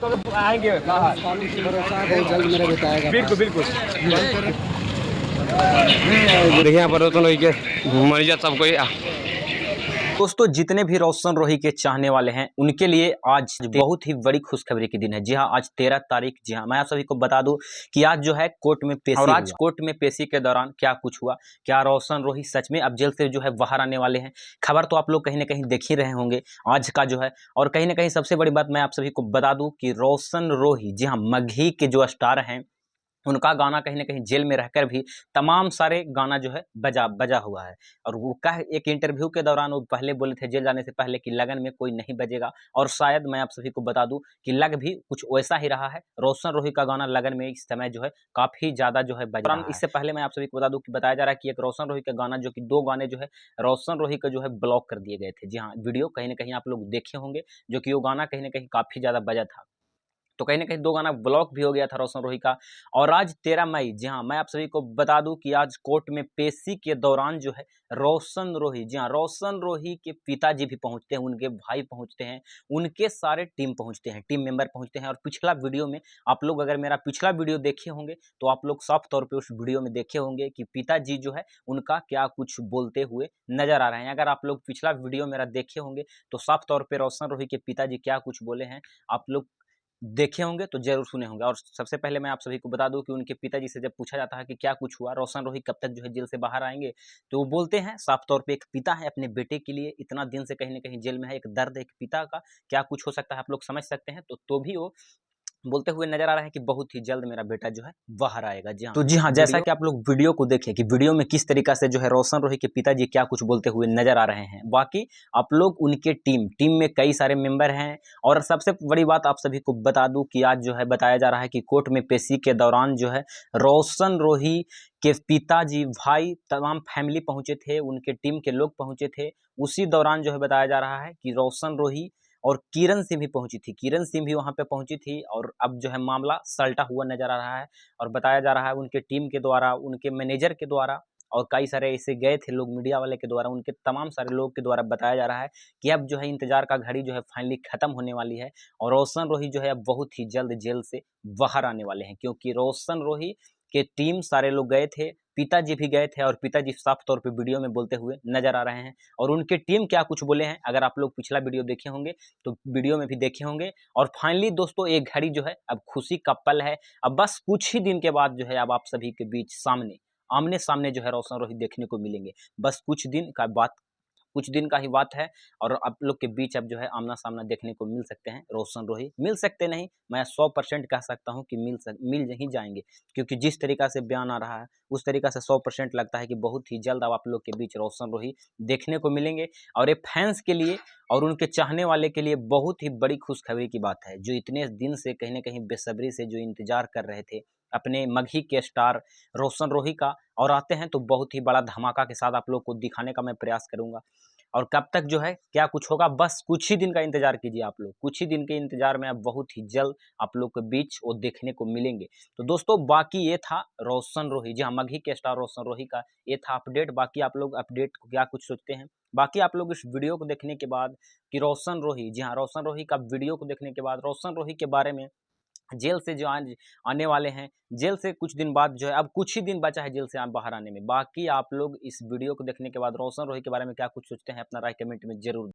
तो आएंगे बाहर, जल्द मेरा बेटा आएगा। बिल्कुल बिल्कुल। देखिए यहाँ पर रोशन रोही के मरीजा सबको दोस्तों, जितने भी रोशन रोही के चाहने वाले हैं उनके लिए आज बहुत ही बड़ी खुशखबरी की दिन है। जी हाँ, आज 13 तारीख। जी हाँ, मैं आप सभी को बता दूं कि आज जो है कोर्ट में पेशी, और आज कोर्ट में पेशी के दौरान क्या कुछ हुआ, क्या रोशन रोही सच में अब जेल से जो है बाहर आने वाले हैं। खबर तो आप लोग कहीं ना कहीं देख ही रहे होंगे आज का जो है। और कहीं ना कहीं सबसे बड़ी बात मैं आप सभी को बता दूं कि रोशन रोही, जी हाँ, मगही के जो स्टार हैं, उनका गाना कहीं ना कहीं जेल में रहकर भी तमाम सारे गाना जो है बजा हुआ है। और वो एक इंटरव्यू के दौरान वो पहले बोले थे जेल जाने से पहले कि लगन में कोई नहीं बजेगा, और शायद मैं आप सभी को बता दूं कि लग भी कुछ वैसा ही रहा है। रोशन रोही का गाना लगन में इस समय जो है काफी ज्यादा जो है बज रहा है। इससे पहले मैं आप सभी को बता दूं कि बताया जा रहा है कि एक रोशन रोही का गाना, जो कि 2 गाने जो है रोशन रोही का जो है ब्लॉक कर दिए गए थे। जी हाँ, वीडियो कहीं ना कहीं आप लोग देखे होंगे, जो कि वो गाना कहीं ना कहीं काफी ज्यादा बजा था। तो कहीं न कहीं 2 गाना ब्लॉक भी हो गया था रोशन रोही का। और आज 13 मई, जी हाँ, मैं आप सभी को बता दूं कि आज कोर्ट में पेशी के दौरान जो है रोशन रोही, जी हाँ, रोशन रोही के पिताजी भी पहुंचते हैं, उनके भाई पहुंचते हैं, उनके सारे टीम पहुंचते हैं, टीम मेंबर पहुंचते हैं। और पिछला वीडियो में आप लोग अगर मेरा पिछला वीडियो देखे होंगे तो आप लोग साफ तौर पे उस वीडियो में देखे होंगे कि पिताजी जो है उनका क्या कुछ बोलते हुए नजर आ रहे हैं। अगर आप लोग पिछला वीडियो मेरा देखे होंगे तो साफ तौर पे रोशन रोही के पिताजी क्या कुछ बोले हैं आप लोग देखे होंगे, तो ज़रूर सुने होंगे। और सबसे पहले मैं आप सभी को बता दूँ कि उनके पिताजी से जब पूछा जाता है कि क्या कुछ हुआ, रोशन रोही कब तक जो है जेल से बाहर आएँगे, तो वो बोलते हैं साफ तौर पे, एक पिता है अपने बेटे के लिए इतना दिन से कहीं न कहीं जेल में है, एक दर्द है एक पिता का, क्या कुछ हो सकता है आप लोग समझ सकते हैं। तो भी वो बोलते हुए नजर आ रहा है कि बहुत ही जल्द मेरा बेटा जो है बाहर आएगा। जी हाँ, तो जी हाँ, जैसा कि आप लोग वीडियो को देखें कि वीडियो में किस तरीका से जो है रोशन रोही के पिताजी क्या कुछ बोलते हुए नजर आ रहे हैं। बाकी आप लोग उनके टीम में कई सारे मेंबर हैं। और सबसे बड़ी बात आप सभी को बता दूं कि आज जो है बताया जा रहा है कि कोर्ट में पेशी के दौरान जो है रोशन रोही के पिताजी, भाई, तमाम फैमिली पहुंचे थे, उनके टीम के लोग पहुंचे थे। उसी दौरान जो है बताया जा रहा है कि रोशन रोही और किरण सिंह भी पहुंची थी, किरण सिंह भी वहां पे पहुंची थी। और अब जो है मामला सलटा हुआ नजर आ रहा है। और बताया जा रहा है उनके टीम के द्वारा, उनके मैनेजर के द्वारा, और कई सारे ऐसे गए थे लोग मीडिया वाले के द्वारा, उनके तमाम सारे लोग के द्वारा बताया जा रहा है कि अब जो है इंतजार का घड़ी जो है फाइनली खत्म होने वाली है। और रोशन रोही जो है अब बहुत ही जल्द जेल से बाहर आने वाले हैं, क्योंकि रोशन रोही के टीम सारे लोग गए थे, पिताजी भी गए थे, और पिताजी साफ तौर पे वीडियो में बोलते हुए नजर आ रहे हैं। और उनके टीम क्या कुछ बोले हैं, अगर आप लोग पिछला वीडियो देखे होंगे तो वीडियो में भी देखे होंगे। और फाइनली दोस्तों, एक घड़ी जो है अब खुशी का पल है। अब बस कुछ ही दिन के बाद जो है अब आप सभी के बीच आमने सामने जो है रोशन रोही देखने को मिलेंगे। बस कुछ दिन का ही बात है, और आप लोग के बीच अब जो है आमना-सामना देखने को मिल सकते हैं रोशन रोही। मिल सकते नहीं, मैं 100% कह सकता हूँ कि मिल ही जाएँगे, क्योंकि जिस तरीका से बयान आ रहा है, उस तरीका से 100% लगता है कि बहुत ही जल्द अब आप लोग के बीच रोशन रोही देखने को मिलेंगे। और ये फैन्स के लिए और उनके चाहने वाले के लिए बहुत ही बड़ी खुशखबरी की बात है, जो इतने दिन से कहीं न कहीं बेसब्री से जो इंतज़ार कर रहे थे, अपने मगही के स्टार रोशन रोही का। और आते हैं तो बहुत ही बड़ा धमाका के साथ आप लोग को दिखाने का मैं प्रयास करूँगा। और कब तक जो है क्या कुछ होगा, बस कुछ ही दिन का इंतजार कीजिए आप लोग। कुछ ही दिन के इंतजार में अब बहुत ही जल्द आप लोग के बीच वो देखने को मिलेंगे। तो दोस्तों, बाकी ये था रोशन रोही, जी हाँ, मगही के स्टार रोशन रोही का ये था अपडेट। बाकी आप लोग अपडेट को क्या कुछ सोचते हैं, बाकी आप लोग इस वीडियो को देखने के बाद कि रोशन रोही, जी हाँ, रोशन रोही का वीडियो को देखने के बाद रोशन रोही के बारे में, जेल से जो आज आने वाले हैं, जेल से कुछ दिन बाद जो है, अब कुछ ही दिन बचा है जेल से बाहर आने में। बाकी आप लोग इस वीडियो को देखने के बाद रोशन रोही के बारे में क्या कुछ सोचते हैं, अपना राय कमेंट में ज़रूर